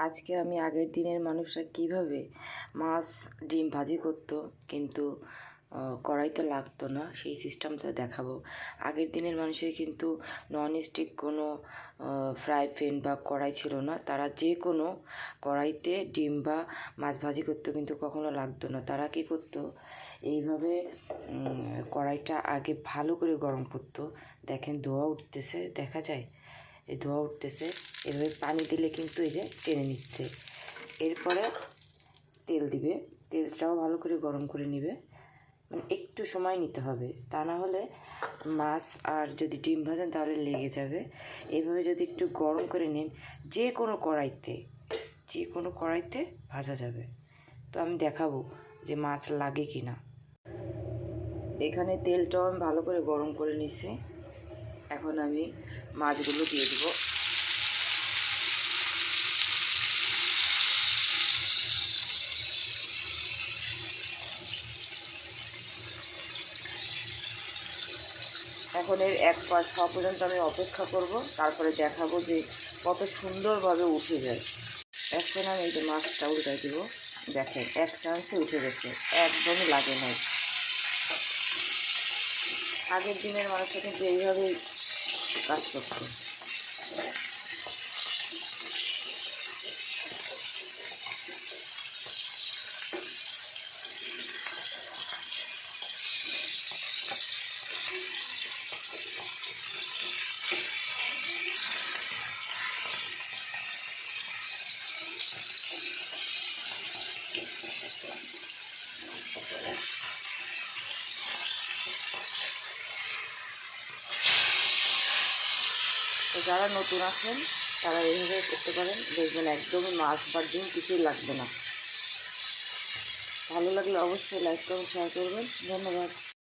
আজকে আমি আগের দিনের মানুষরা কিভাবে মাছ ডিম ভাজি করতো কিন্তু কড়াইতে লাগতো না সেই সিস্টেমটা দেখাবো। আগের দিনের মানুষের কিন্তু নন স্টিক কোনো ফ্রাই প্যান বা কড়াই ছিল না, তারা যে কোনো কড়াইতে ডিম বা মাছ ভাজি করতো কিন্তু কখনো লাগতো না। তারা কী করতো, এইভাবে কড়াইটা আগে ভালো করে গরম করতো। দেখেন ধোঁয়া উঠতেছে, দেখা যায় এই ধোঁয়া উঠতেছে, এভাবে পানি দিলে কিন্তু এই যে টেনে নিচ্ছে। এরপরে তেল দিবে, তেলটাও ভালো করে গরম করে নিবে, মানে একটু সময় নিতে হবে, তা না হলে মাছ আর যদি ডিম ভাজেন তাহলে লেগে যাবে। এইভাবে যদি একটু গরম করে নিন, যে কোনো কড়াইতে ভাজা যাবে। তো আমি দেখাবো যে মাছ লাগে কি না। এখানে তেলটাও আমি ভালো করে গরম করে নিছি। এখন আমি মাছগুলো দিয়ে দেবো। এখন এর এক পাশ হওয়া পর্যন্ত আমি অপেক্ষা করব, তারপরে দেখাবো যে কত সুন্দরভাবে উঠে যায়। এখন আমি এই যে মাছটা উল্টাই দেব, দেখেন এক চান্সে উঠে গেছে, একদমই লাগে নাই। আগের দিনের মানুষরা কিন্তু এইভাবেই কাজ করতো। তো যারা নতুন আছেন তারা এইভাবে করতে পারেন, দেখবেন একদমই মাছ বা ডিম কিছুই লাগবে না। ভালো লাগলে অবশ্যই লাইক করুন, শেয়ার করবেন। ধন্যবাদ।